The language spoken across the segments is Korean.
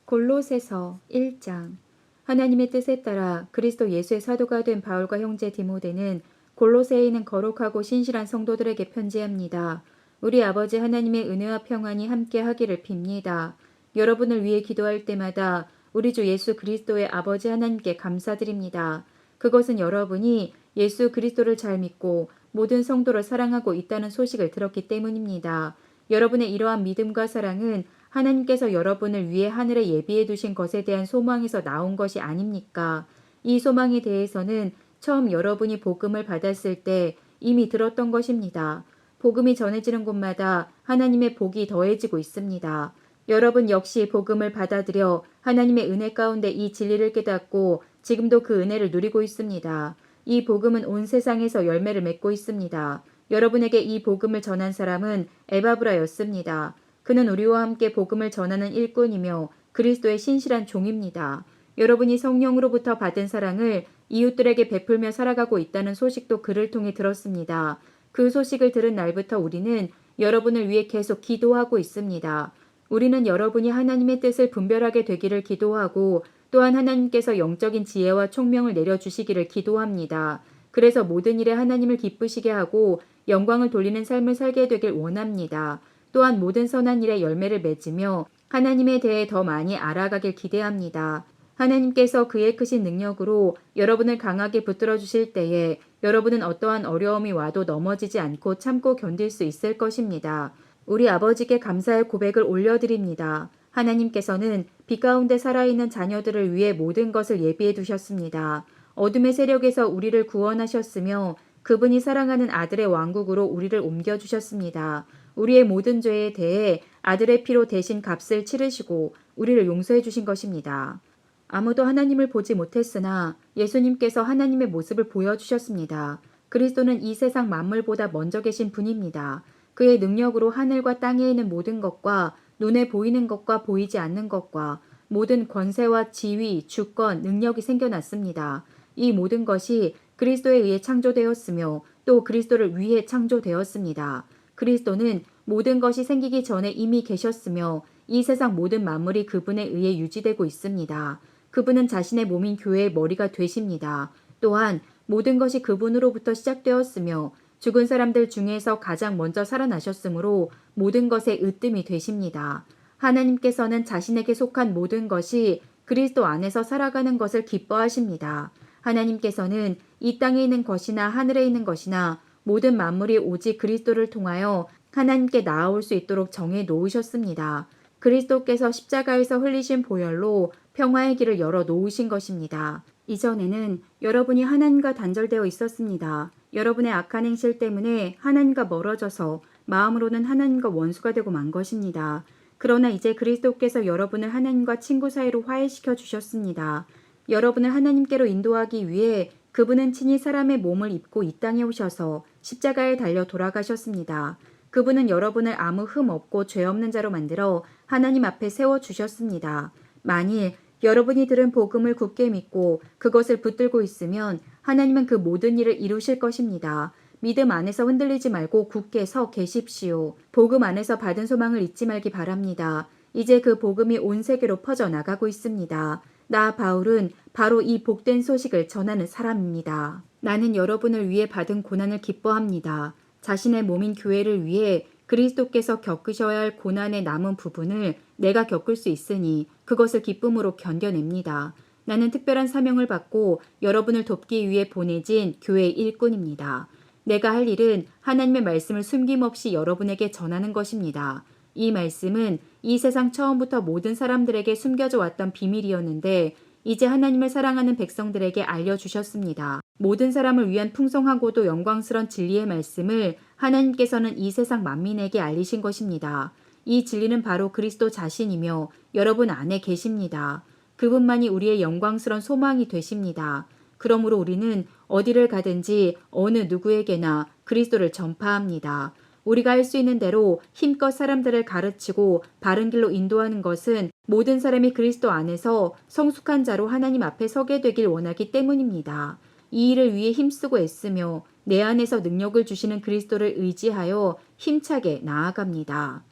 골로새서 1장. 하나님의 뜻에 따라 그리스도 예수의 사도가 된 바울과 형제 디모데는 골로새에 있는 거룩하고 신실한 성도들에게 편지합니다. 우리 아버지 하나님의 은혜와 평안이 함께 하기를 빕니다. 여러분을 위해 기도할 때마다 우리 주 예수 그리스도의 아버지 하나님께 감사드립니다. 그것은 여러분이 예수 그리스도를 잘 믿고 모든 성도를 사랑하고 있다는 소식을 들었기 때문입니다. 여러분의 이러한 믿음과 사랑은 하나님께서 여러분을 위해 하늘에 예비해 두신 것에 대한 소망에서 나온 것이 아닙니까? 이 소망에 대해서는 처음 여러분이 복음을 받았을 때 이미 들었던 것입니다. 복음이 전해지는 곳마다 하나님의 복이 더해지고 있습니다. 여러분 역시 복음을 받아들여 하나님의 은혜 가운데 이 진리를 깨닫고 지금도 그 은혜를 누리고 있습니다. 이 복음은 온 세상에서 열매를 맺고 있습니다. 여러분에게 이 복음을 전한 사람은 에바브라였습니다. 그는 우리와 함께 복음을 전하는 일꾼이며 그리스도의 신실한 종입니다. 여러분이 성령으로부터 받은 사랑을 이웃들에게 베풀며 살아가고 있다는 소식도 그를 통해 들었습니다. 그 소식을 들은 날부터 우리는 여러분을 위해 계속 기도하고 있습니다. 우리는 여러분이 하나님의 뜻을 분별하게 되기를 기도하고 또한 하나님께서 영적인 지혜와 총명을 내려주시기를 기도합니다. 그래서 모든 일에 하나님을 기쁘시게 하고 영광을 돌리는 삶을 살게 되길 원합니다. 또한 모든 선한 일에 열매를 맺으며 하나님에 대해 더 많이 알아가길 기대합니다. 하나님께서 그의 크신 능력으로 여러분을 강하게 붙들어 주실 때에 여러분은 어떠한 어려움이 와도 넘어지지 않고 참고 견딜 수 있을 것입니다. 우리 아버지께 감사의 고백을 올려드립니다. 하나님께서는 빛 가운데 살아있는 자녀들을 위해 모든 것을 예비해 두셨습니다. 어둠의 세력에서 우리를 구원하셨으며 그분이 사랑하는 아들의 왕국으로 우리를 옮겨주셨습니다. 우리의 모든 죄에 대해 아들의 피로 대신 값을 치르시고 우리를 용서해 주신 것입니다. 아무도 하나님을 보지 못했으나 예수님께서 하나님의 모습을 보여주셨습니다. 그리스도는 이 세상 만물보다 먼저 계신 분입니다. 그의 능력으로 하늘과 땅에 있는 모든 것과 눈에 보이는 것과 보이지 않는 것과 모든 권세와 지위, 주권, 능력이 생겨났습니다. 이 모든 것이 그리스도에 의해 창조되었으며 또 그리스도를 위해 창조되었습니다. 그리스도는 모든 것이 생기기 전에 이미 계셨으며 이 세상 모든 만물이 그분에 의해 유지되고 있습니다. 그분은 자신의 몸인 교회의 머리가 되십니다. 또한 모든 것이 그분으로부터 시작되었으며 죽은 사람들 중에서 가장 먼저 살아나셨으므로 모든 것의 으뜸이 되십니다. 하나님께서는 자신에게 속한 모든 것이 그리스도 안에서 살아가는 것을 기뻐하십니다. 하나님께서는 이 땅에 있는 것이나 하늘에 있는 것이나 모든 만물이 오직 그리스도를 통하여 하나님께 나아올 수 있도록 정해 놓으셨습니다. 그리스도께서 십자가에서 흘리신 보혈로 평화의 길을 열어 놓으신 것입니다. 이전에는 여러분이 하나님과 단절되어 있었습니다. 여러분의 악한 행실 때문에 하나님과 멀어져서 마음으로는 하나님과 원수가 되고 만 것입니다. 그러나 이제 그리스도께서 여러분을 하나님과 친구 사이로 화해시켜 주셨습니다. 여러분을 하나님께로 인도하기 위해 그분은 친히 사람의 몸을 입고 이 땅에 오셔서 십자가에 달려 돌아가셨습니다. 그분은 여러분을 아무 흠 없고 죄 없는 자로 만들어 하나님 앞에 세워주셨습니다. 만일 여러분이 들은 복음을 굳게 믿고 그것을 붙들고 있으면 하나님은 그 모든 일을 이루실 것입니다. 믿음 안에서 흔들리지 말고 굳게 서 계십시오. 복음 안에서 받은 소망을 잊지 말기 바랍니다. 이제 그 복음이 온 세계로 퍼져나가고 있습니다. 나 바울은 바로 이 복된 소식을 전하는 사람입니다. 나는 여러분을 위해 받은 고난을 기뻐합니다. 자신의 몸인 교회를 위해 그리스도께서 겪으셔야 할 고난의 남은 부분을 내가 겪을 수 있으니 그것을 기쁨으로 견뎌냅니다. 나는 특별한 사명을 받고 여러분을 돕기 위해 보내진 교회의 일꾼입니다. 내가 할 일은 하나님의 말씀을 숨김없이 여러분에게 전하는 것입니다. 이 말씀은 이 세상 처음부터 모든 사람들에게 숨겨져 왔던 비밀이었는데 이제 하나님을 사랑하는 백성들에게 알려주셨습니다. 모든 사람을 위한 풍성하고도 영광스런 진리의 말씀을 하나님께서는 이 세상 만민에게 알리신 것입니다. 이 진리는 바로 그리스도 자신이며 여러분 안에 계십니다. 그분만이 우리의 영광스런 소망이 되십니다. 그러므로 우리는 어디를 가든지 어느 누구에게나 그리스도를 전파합니다. 우리가 할 수 있는 대로 힘껏 사람들을 가르치고 바른 길로 인도하는 것은 모든 사람이 그리스도 안에서 성숙한 자로 하나님 앞에 서게 되길 원하기 때문입니다. 이 일을 위해 힘쓰고 애쓰며 내 안에서 능력을 주시는 그리스도를 의지하여 힘차게 나아갑니다.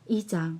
2장.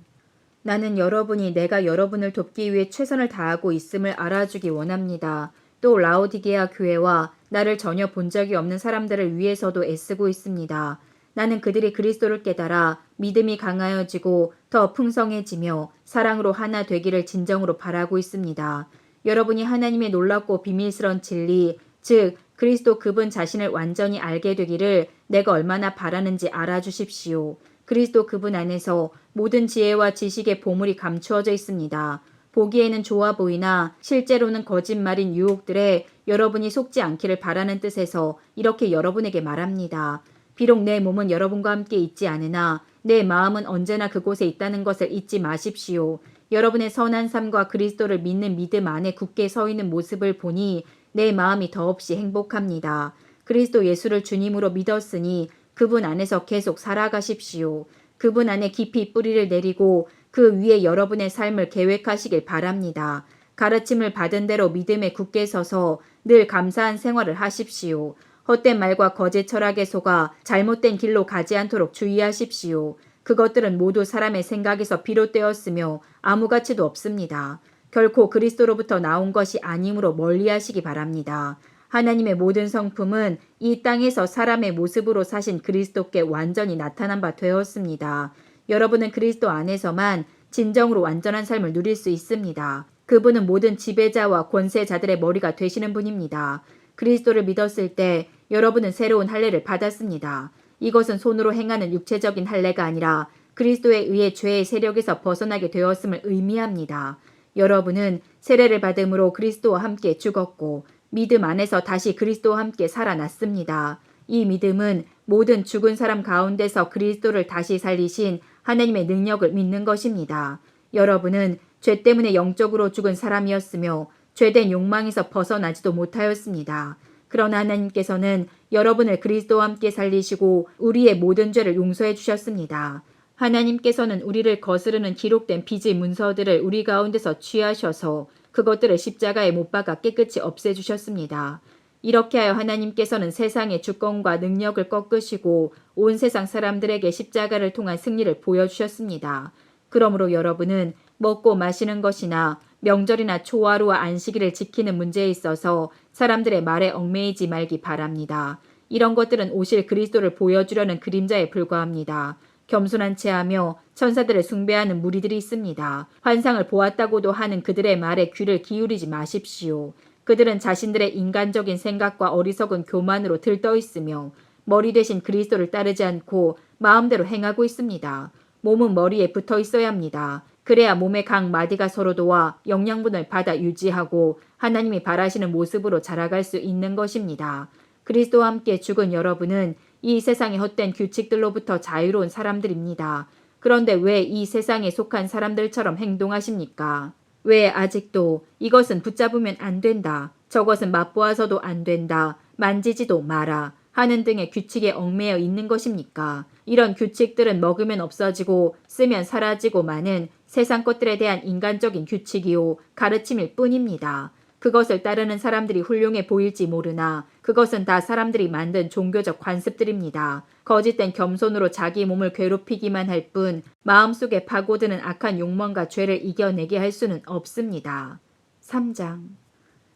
나는 여러분이 내가 여러분을 돕기 위해 최선을 다하고 있음을 알아주기 원합니다. 또 라오디게아 교회와 나를 전혀 본 적이 없는 사람들을 위해서도 애쓰고 있습니다. 나는 그들이 그리스도를 깨달아 믿음이 강하여지고 더 풍성해지며 사랑으로 하나 되기를 진정으로 바라고 있습니다. 여러분이 하나님의 놀랍고 비밀스러운 진리, 즉 그리스도 그분 자신을 완전히 알게 되기를 내가 얼마나 바라는지 알아주십시오. 그리스도 그분 안에서 모든 지혜와 지식의 보물이 감추어져 있습니다. 보기에는 좋아 보이나 실제로는 거짓말인 유혹들에 여러분이 속지 않기를 바라는 뜻에서 이렇게 여러분에게 말합니다. 비록 내 몸은 여러분과 함께 있지 않으나 내 마음은 언제나 그곳에 있다는 것을 잊지 마십시오. 여러분의 선한 삶과 그리스도를 믿는 믿음 안에 굳게 서 있는 모습을 보니 내 마음이 더없이 행복합니다. 그리스도 예수를 주님으로 믿었으니 그분 안에서 계속 살아가십시오. 그분 안에 깊이 뿌리를 내리고 그 위에 여러분의 삶을 계획하시길 바랍니다. 가르침을 받은 대로 믿음에 굳게 서서 늘 감사한 생활을 하십시오. 헛된 말과 거짓 철학에 속아 잘못된 길로 가지 않도록 주의하십시오. 그것들은 모두 사람의 생각에서 비롯되었으며 아무 가치도 없습니다. 결코 그리스도로부터 나온 것이 아니므로 멀리하시기 바랍니다. 하나님의 모든 성품은 이 땅에서 사람의 모습으로 사신 그리스도께 완전히 나타난 바 되었습니다. 여러분은 그리스도 안에서만 진정으로 완전한 삶을 누릴 수 있습니다. 그분은 모든 지배자와 권세자들의 머리가 되시는 분입니다. 그리스도를 믿었을 때 여러분은 새로운 할례를 받았습니다. 이것은 손으로 행하는 육체적인 할례가 아니라 그리스도에 의해 죄의 세력에서 벗어나게 되었음을 의미합니다. 여러분은 세례를 받음으로 그리스도와 함께 죽었고 믿음 안에서 다시 그리스도와 함께 살아났습니다. 이 믿음은 모든 죽은 사람 가운데서 그리스도를 다시 살리신 하나님의 능력을 믿는 것입니다. 여러분은 죄 때문에 영적으로 죽은 사람이었으며 죄된 욕망에서 벗어나지도 못하였습니다. 그러나 하나님께서는 여러분을 그리스도와 함께 살리시고 우리의 모든 죄를 용서해 주셨습니다. 하나님께서는 우리를 거스르는 기록된 빚의 문서들을 우리 가운데서 취하셔서 그것들을 십자가에 못 박아 깨끗이 없애주셨습니다. 이렇게 하여 하나님께서는 세상의 주권과 능력을 꺾으시고 온 세상 사람들에게 십자가를 통한 승리를 보여주셨습니다. 그러므로 여러분은 먹고 마시는 것이나 명절이나 초하루와 안식일을 지키는 문제에 있어서 사람들의 말에 얽매이지 말기 바랍니다. 이런 것들은 오실 그리스도를 보여주려는 그림자에 불과합니다. 겸손한 체하며 천사들을 숭배하는 무리들이 있습니다. 환상을 보았다고도 하는 그들의 말에 귀를 기울이지 마십시오. 그들은 자신들의 인간적인 생각과 어리석은 교만으로 들떠 있으며 머리 대신 그리스도를 따르지 않고 마음대로 행하고 있습니다. 몸은 머리에 붙어 있어야 합니다. 그래야 몸의 각 마디가 서로 도와 영양분을 받아 유지하고 하나님이 바라시는 모습으로 자라갈 수 있는 것입니다. 그리스도와 함께 죽은 여러분은 이 세상의 헛된 규칙들로부터 자유로운 사람들입니다. 그런데 왜 이 세상에 속한 사람들처럼 행동하십니까? 왜 아직도 이것은 붙잡으면 안 된다, 저것은 맛보아서도 안 된다, 만지지도 마라 하는 등의 규칙에 얽매여 있는 것입니까? 이런 규칙들은 먹으면 없어지고 쓰면 사라지고 마는 세상 것들에 대한 인간적인 규칙이요 가르침일 뿐입니다. 그것을 따르는 사람들이 훌륭해 보일지 모르나 그것은 다 사람들이 만든 종교적 관습들입니다. 거짓된 겸손으로 자기 몸을 괴롭히기만 할 뿐 마음속에 파고드는 악한 욕망과 죄를 이겨내게 할 수는 없습니다. 3장.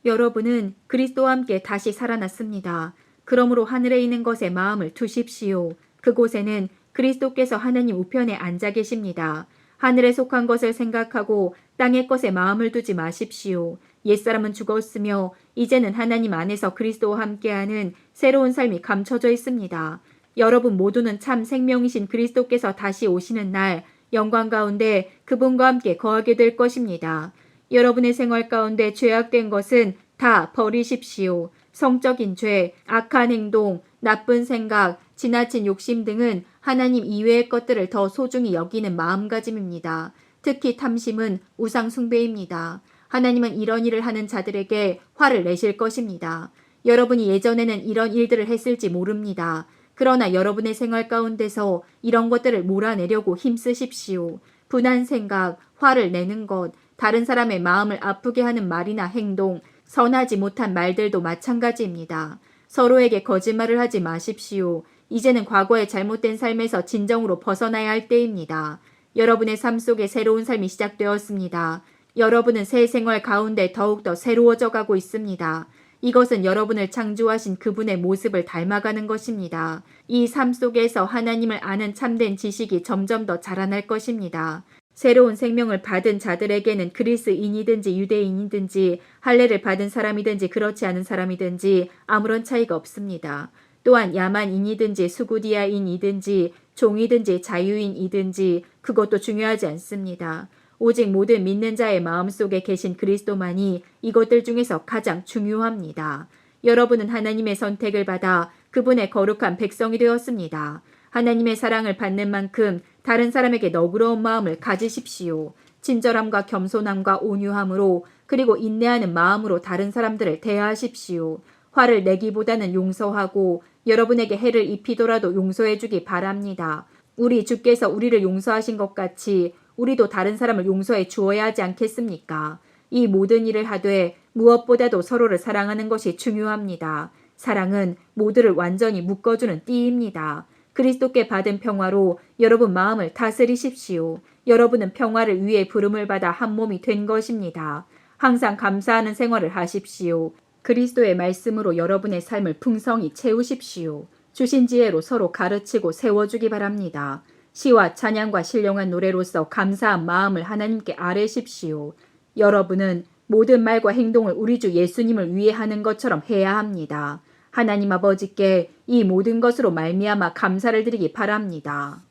여러분은 그리스도와 함께 다시 살아났습니다. 그러므로 하늘에 있는 것에 마음을 두십시오. 그곳에는 그리스도께서 하나님 우편에 앉아 계십니다. 하늘에 속한 것을 생각하고 땅의 것에 마음을 두지 마십시오. 옛사람은 죽었으며 이제는 하나님 안에서 그리스도와 함께하는 새로운 삶이 감춰져 있습니다. 여러분 모두는 참 생명이신 그리스도께서 다시 오시는 날 영광 가운데 그분과 함께 거하게 될 것입니다. 여러분의 생활 가운데 죄악된 것은 다 버리십시오. 성적인 죄, 악한 행동, 나쁜 생각, 지나친 욕심 등은 하나님 이외의 것들을 더 소중히 여기는 마음가짐입니다. 특히 탐심은 우상 숭배입니다. 하나님은 이런 일을 하는 자들에게 화를 내실 것입니다. 여러분이 예전에는 이런 일들을 했을지 모릅니다. 그러나 여러분의 생활 가운데서 이런 것들을 몰아내려고 힘쓰십시오. 분한 생각, 화를 내는 것, 다른 사람의 마음을 아프게 하는 말이나 행동, 선하지 못한 말들도 마찬가지입니다. 서로에게 거짓말을 하지 마십시오. 이제는 과거의 잘못된 삶에서 진정으로 벗어나야 할 때입니다. 여러분의 삶 속에 새로운 삶이 시작되었습니다. 여러분은 새 생활 가운데 더욱더 새로워져 가고 있습니다. 이것은 여러분을 창조하신 그분의 모습을 닮아가는 것입니다. 이 삶 속에서 하나님을 아는 참된 지식이 점점 더 자라날 것입니다. 새로운 생명을 받은 자들에게는 그리스인이든지 유대인이든지 할례를 받은 사람이든지 그렇지 않은 사람이든지 아무런 차이가 없습니다. 또한 야만인이든지 수구디아인이든지 종이든지 자유인이든지 그것도 중요하지 않습니다. 오직 모든 믿는 자의 마음속에 계신 그리스도만이 이것들 중에서 가장 중요합니다. 여러분은 하나님의 선택을 받아 그분의 거룩한 백성이 되었습니다. 하나님의 사랑을 받는 만큼 다른 사람에게 너그러운 마음을 가지십시오. 친절함과 겸손함과 온유함으로 그리고 인내하는 마음으로 다른 사람들을 대하십시오. 화를 내기보다는 용서하고 여러분에게 해를 입히더라도 용서해 주기 바랍니다. 우리 주께서 우리를 용서하신 것 같이 우리도 다른 사람을 용서해 주어야 하지 않겠습니까? 이 모든 일을 하되 무엇보다도 서로를 사랑하는 것이 중요합니다. 사랑은 모두를 완전히 묶어주는 띠입니다. 그리스도께 받은 평화로 여러분 마음을 다스리십시오. 여러분은 평화를 위해 부름을 받아 한 몸이 된 것입니다. 항상 감사하는 생활을 하십시오. 그리스도의 말씀으로 여러분의 삶을 풍성히 채우십시오. 주신 지혜로 서로 가르치고 세워주기 바랍니다. 시와 찬양과 신령한 노래로서 감사한 마음을 하나님께 아뢰십시오. 여러분은 모든 말과 행동을 우리 주 예수님을 위해 하는 것처럼 해야 합니다. 하나님 아버지께 이 모든 것으로 말미암아 감사를 드리기 바랍니다.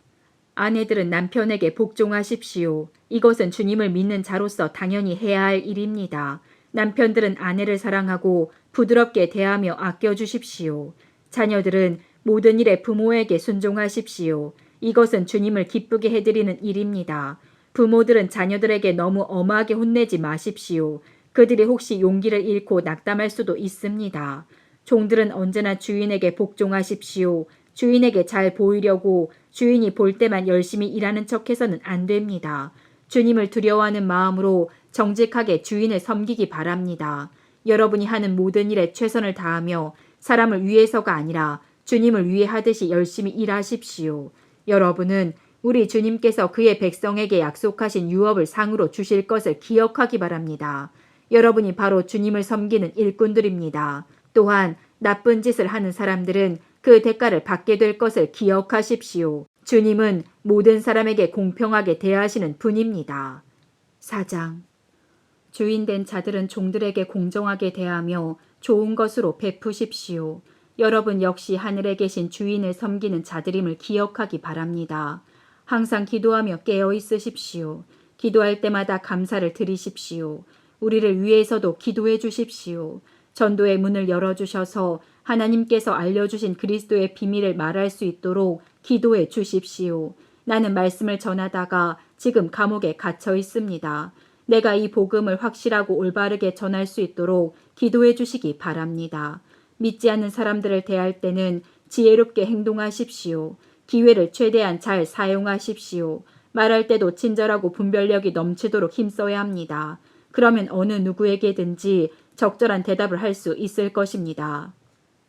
아내들은 남편에게 복종하십시오. 이것은 주님을 믿는 자로서 당연히 해야 할 일입니다. 남편들은 아내를 사랑하고 부드럽게 대하며 아껴주십시오. 자녀들은 모든 일에 부모에게 순종하십시오. 이것은 주님을 기쁘게 해드리는 일입니다. 부모들은 자녀들에게 너무 엄하게 혼내지 마십시오. 그들이 혹시 용기를 잃고 낙담할 수도 있습니다. 종들은 언제나 주인에게 복종하십시오. 주인에게 잘 보이려고 주인이 볼 때만 열심히 일하는 척해서는 안 됩니다. 주님을 두려워하는 마음으로 정직하게 주인을 섬기기 바랍니다. 여러분이 하는 모든 일에 최선을 다하며 사람을 위해서가 아니라 주님을 위해 하듯이 열심히 일하십시오. 여러분은 우리 주님께서 그의 백성에게 약속하신 유업을 상으로 주실 것을 기억하기 바랍니다. 여러분이 바로 주님을 섬기는 일꾼들입니다. 또한 나쁜 짓을 하는 사람들은 그 대가를 받게 될 것을 기억하십시오. 주님은 모든 사람에게 공평하게 대하시는 분입니다. 4장 주인된 자들은 종들에게 공정하게 대하며 좋은 것으로 베푸십시오. 여러분 역시 하늘에 계신 주인을 섬기는 자들임을 기억하기 바랍니다. 항상 기도하며 깨어 있으십시오. 기도할 때마다 감사를 드리십시오. 우리를 위해서도 기도해 주십시오. 전도의 문을 열어주셔서 하나님께서 알려주신 그리스도의 비밀을 말할 수 있도록 기도해 주십시오. 나는 말씀을 전하다가 지금 감옥에 갇혀 있습니다. 내가 이 복음을 확실하고 올바르게 전할 수 있도록 기도해 주시기 바랍니다. 믿지 않는 사람들을 대할 때는 지혜롭게 행동하십시오. 기회를 최대한 잘 사용하십시오. 말할 때도 친절하고 분별력이 넘치도록 힘써야 합니다. 그러면 어느 누구에게든지 적절한 대답을 할 수 있을 것입니다.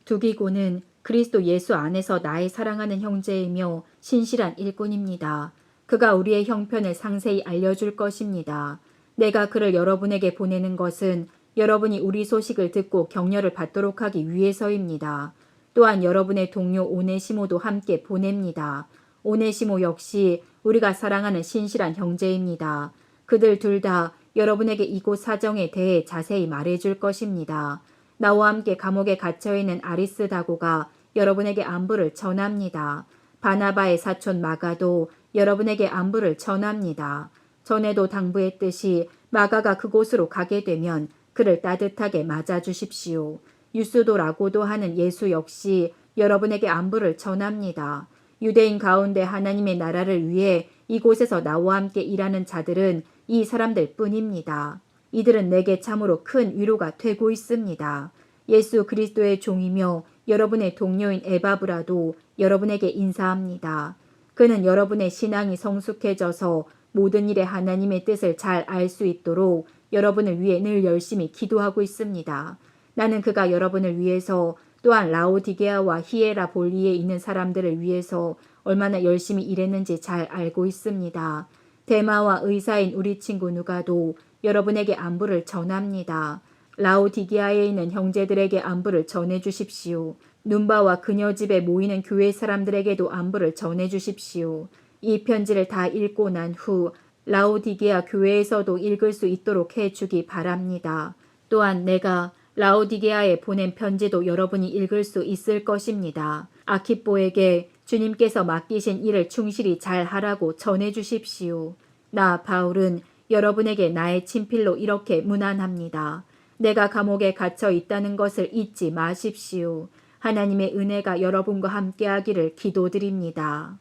두기고는 그리스도 예수 안에서 나의 사랑하는 형제이며 신실한 일꾼입니다. 그가 우리의 형편을 상세히 알려줄 것입니다. 내가 그를 여러분에게 보내는 것은 여러분이 우리 소식을 듣고 격려를 받도록 하기 위해서입니다. 또한 여러분의 동료 오네시모도 함께 보냅니다. 오네시모 역시 우리가 사랑하는 신실한 형제입니다. 그들 둘 다 여러분에게 이곳 사정에 대해 자세히 말해줄 것입니다. 나와 함께 감옥에 갇혀있는 아리스다고가 여러분에게 안부를 전합니다. 바나바의 사촌 마가도 여러분에게 안부를 전합니다. 전에도 당부했듯이 마가가 그곳으로 가게 되면 그를 따뜻하게 맞아주십시오. 유스도라고도 하는 예수 역시 여러분에게 안부를 전합니다. 유대인 가운데 하나님의 나라를 위해 이곳에서 나와 함께 일하는 자들은 이 사람들 뿐입니다. 이들은 내게 참으로 큰 위로가 되고 있습니다. 예수 그리스도의 종이며 여러분의 동료인 에바브라도 여러분에게 인사합니다. 그는 여러분의 신앙이 성숙해져서 모든 일에 하나님의 뜻을 잘 알 수 있도록 여러분을 위해 늘 열심히 기도하고 있습니다. 나는 그가 여러분을 위해서 또한 라오디게아와 히에라볼리에 있는 사람들을 위해서 얼마나 열심히 일했는지 잘 알고 있습니다. 데마와 의사인 우리 친구 누가도 여러분에게 안부를 전합니다. 라오디게아에 있는 형제들에게 안부를 전해 주십시오. 눈바와 그녀 집에 모이는 교회 사람들에게도 안부를 전해 주십시오. 이 편지를 다 읽고 난 후 라오디게아 교회에서도 읽을 수 있도록 해주기 바랍니다. 또한 내가 라오디게아에 보낸 편지도 여러분이 읽을 수 있을 것입니다. 아키뽀에게 주님께서 맡기신 일을 충실히 잘 하라고 전해 주십시오. 나 바울은 여러분에게 나의 친필로 이렇게 문안합니다. 내가 감옥에 갇혀 있다는 것을 잊지 마십시오. 하나님의 은혜가 여러분과 함께하기를 기도드립니다.